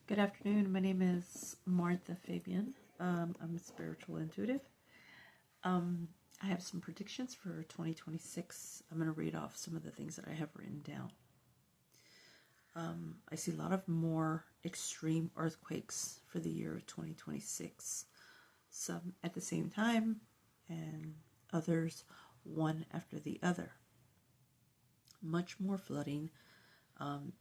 Good afternoon. My name is Martha Fabian. I'm a spiritual intuitive. I have some predictions for 2026. I'm going to read off some of the things that I have written down. I see a lot of more extreme earthquakes for the year of 2026. Some at the same time, and others one after the other. Much more flooding.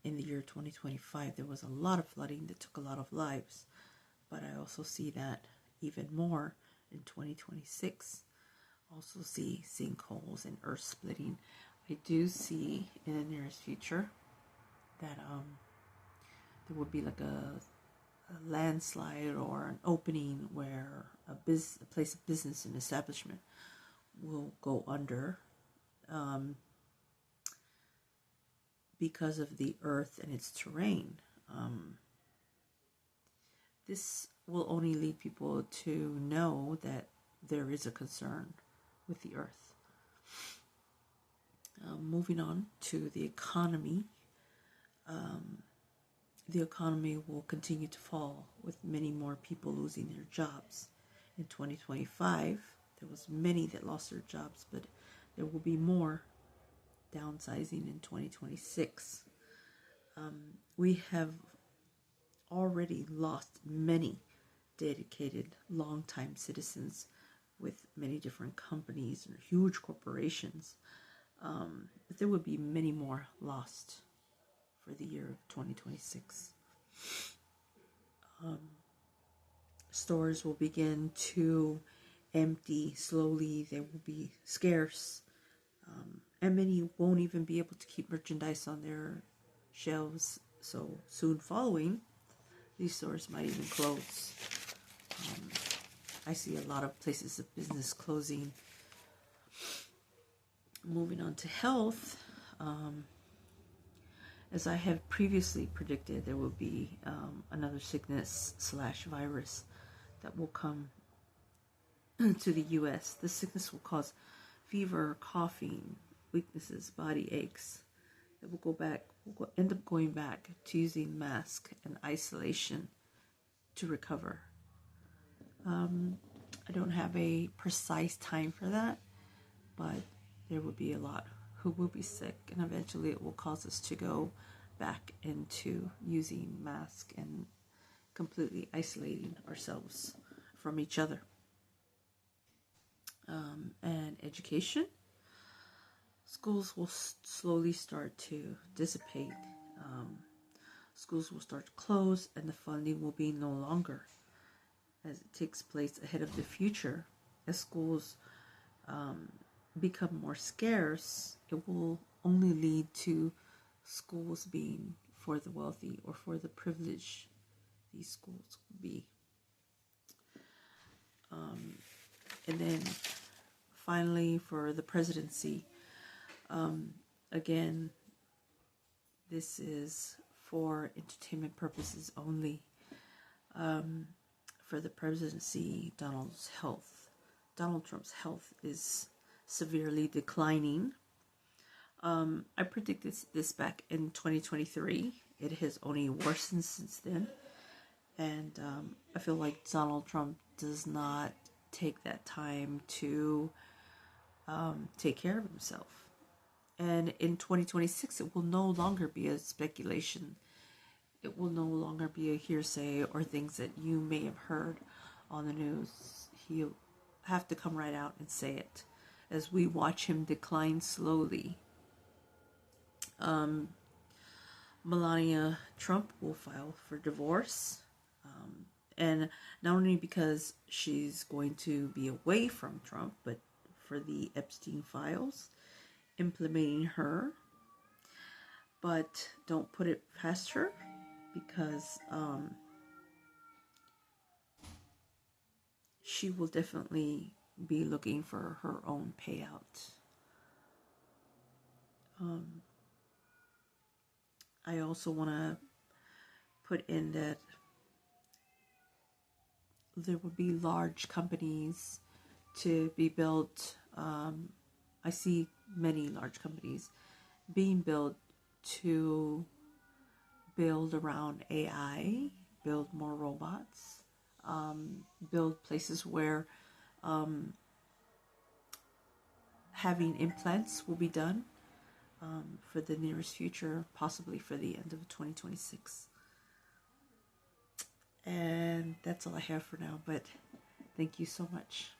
In the year 2025, there was a lot of flooding that took a lot of lives, but I also see that even more in 2026. Also see sinkholes and earth splitting. I do see in the nearest future that there would be like a landslide or an opening where a place of business and establishment will go under. Because of the earth and its terrain. This will only lead people to know that there is a concern with the earth. Moving on to the economy. The economy will continue to fall with many more people losing their jobs. In 2025, there was many that lost their jobs, but there will be more downsizing in 2026. We have already lost many dedicated, long-time citizens with many different companies and huge corporations. But there will be many more lost for the year of 2026. Stores will begin to empty slowly. They will be scarce. And many won't even be able to keep merchandise on their shelves. So soon following, these stores might even close. I see a lot of places of business closing. Moving on to health, as I have previously predicted, there will be another sickness/virus that will come to the U.S. This sickness will cause fever, coughing, weaknesses, body aches. It will end up going back to using mask and isolation to recover. I don't have a precise time for that, but there will be a lot who will be sick, and eventually it will cause us to go back into using mask and completely isolating ourselves from each other. And education. Schools will slowly start to dissipate. Schools will start to close, and the funding will be no longer, as it takes place ahead of the future. As schools become more scarce, it will only lead to schools being for the wealthy or for the privileged. These schools will be. And then finally, for the presidency, again, this is for entertainment purposes only. For the presidency, Donald Trump's health is severely declining. I predicted this back in 2023. It has only worsened since then. And I feel like Donald Trump does not take that time to take care of himself. And in 2026, it will no longer be a speculation. It will no longer be a hearsay or things that you may have heard on the news. He'll have to come right out and say it as we watch him decline slowly. Melania Trump will file for divorce. And not only because she's going to be away from Trump, but for the Epstein files, implementing her. But don't put it past her, because she will definitely be looking for her own payout. I also want to put in that there would be large companies to be built. I see many large companies being built to build around AI, build more robots, build places where having implants will be done for the nearest future, possibly for the end of 2026. And that's all I have for now, but thank you so much.